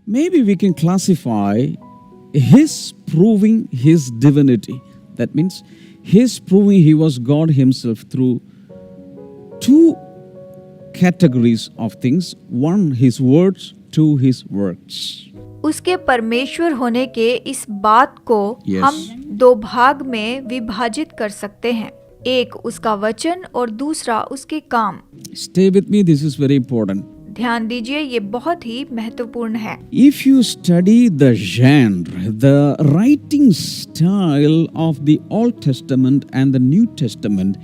maybe we can classify his proving his divinity. That means his proving he was God himself through two categories of things. One, his words, two, his works. उसके परमेश्वर होने के इस बात को हम दो भाग में विभाजित कर सकते हैं, एक उसका वचन और दूसरा उसके काम। Stay with me, this is very important. ध्यान दीजिए, ये बहुत ही महत्वपूर्ण है। If you study the genre, the writing style of the Old Testament and the New Testament,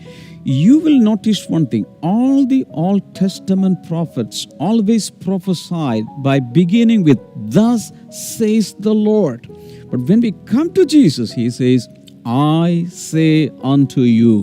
you will notice one thing. All the Old Testament prophets always prophesied by beginning with, "Thus says the Lord." But when we come to Jesus, he says, "I say unto you."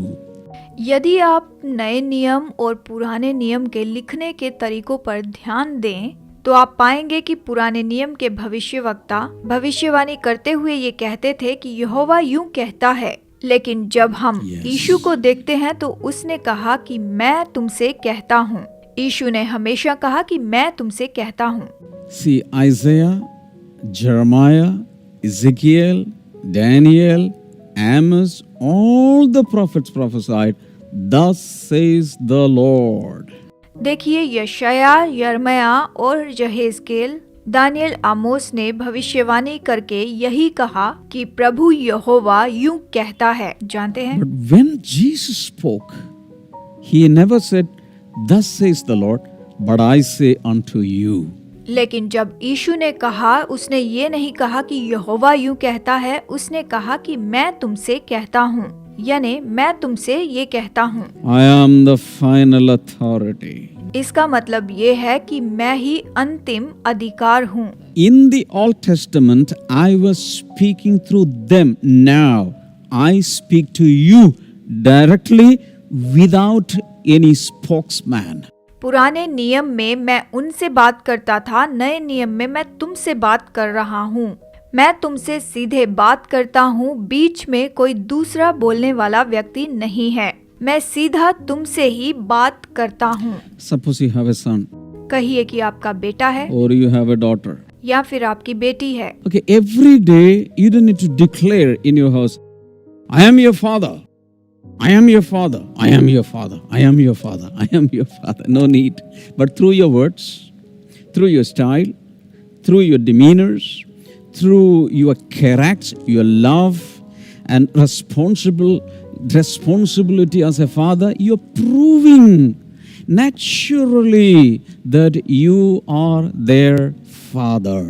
यदि आप नए नियम और पुराने नियम के लिखने के तरीकों पर ध्यान दें, तो आप पाएंगे कि पुराने नियम के भविष्यवक्ता भविष्यवाणी करते हुए ये कहते थे कि यहोवा यूं कहता है, लेकिन जब हम यीशु को देखते हैं तो उसने कहा कि मैं तुमसे कहता हूँ। यीशु ने हमेशा कहा कि मैं तुमसे कहता हूँ। See, Isaiah, Jeremiah, Ezekiel, Daniel, Amos, all the prophets prophesied, "Thus says the Lord." देखिए, यशाया, यर्मया और यहेजकेल, दानियल, आमोस ने भविष्यवाणी करके यही कहा कि प्रभु यहोवा यूं कहता है। जानते हैं? But when Jesus spoke, he never said, "Thus says the Lord," but I say unto you. लेकिन जब यीशु ने कहा, उसने ये नहीं कहा कि यहोवा यूं कहता है, उसने कहा कि मैं तुमसे कहता हूँ, यानी मैं तुमसे ये कहता हूँ। I am the final authority. इसका मतलब ये है कि मैं ही अंतिम अधिकार हूँ। In the Old Testament, I was speaking through them. Now, I speak to you directly without any spokesman. पुराने नियम में मैं उनसे बात करता था, नए नियम में मैं तुमसे बात कर रहा हूँ। मैं तुमसे सीधे बात करता हूँ, बीच में कोई दूसरा बोलने वाला व्यक्ति नहीं है। मैं सीधा तुमसे ही बात करता हूँ। Suppose you have a son. कहिए कि आपका बेटा है Or you have a daughter. या फिर आपकी बेटी है। Okay, every day you don't need to declare in your house, "I am your father. I am your father. I am your father. I am your father. I am your father." No need. But through your words, through your style, through your demeanors, through your character, your love and responsibility as a father, you're proving naturally that you are their father.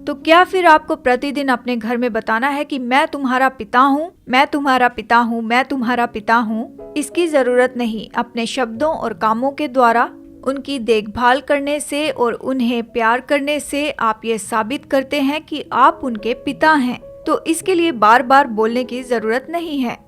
तो क्या फिर आपको प्रतिदिन अपने घर में बताना है कि मैं तुम्हारा पिता हूँ, मैं तुम्हारा पिता हूँ, मैं तुम्हारा पिता हूँ? इसकी जरूरत नहीं। अपने शब्दों और कामों के द्वारा उनकी देखभाल करने से और उन्हें प्यार करने से आप ये साबित करते हैं कि आप उनके पिता हैं। तो इसके लिए बार बार बोलने की जरूरत नहीं है।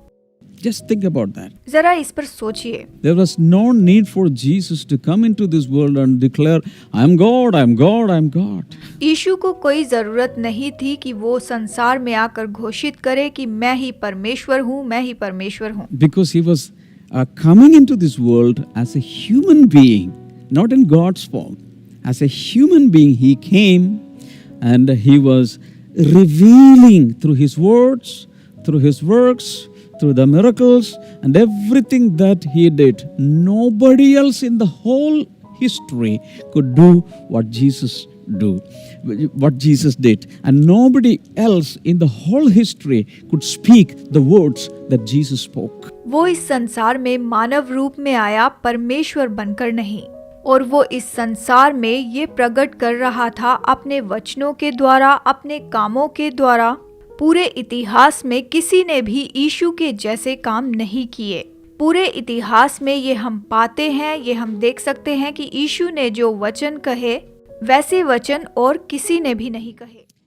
Just think about that. जरा इस पर सोचिए। There was no need for Jesus to come into this world and declare, "I am God, I am God, I am God." यीशु को कोई जरूरत नहीं थी कि वो संसार में आकर घोषित करे कि मैं ही परमेश्वर हूँ, मैं ही परमेश्वर हूँ। Because he was coming into this world as a human being, not in God's form. As a human being, he came and he was revealing through his words, through his works, through the miracles and everything that he did. Nobody else in the whole history could do what Jesus did. And nobody else in the whole history could speak the words that Jesus spoke. वो इस संसार में मानव रूप में आया, परमेश्वर बनकर नहीं, और वो इस संसार में ये प्रकट कर रहा था अपने वचनों के द्वारा, अपने कामों के द्वारा। पूरे इतिहास में किसी ने भी यीशु के जैसे काम नहीं किए। पूरे इतिहास में ये हम पाते हैं, ये हम देख सकते हैं कि यीशु ने जो वचन कहे वैसे वचन और किसी ने भी नहीं कहे।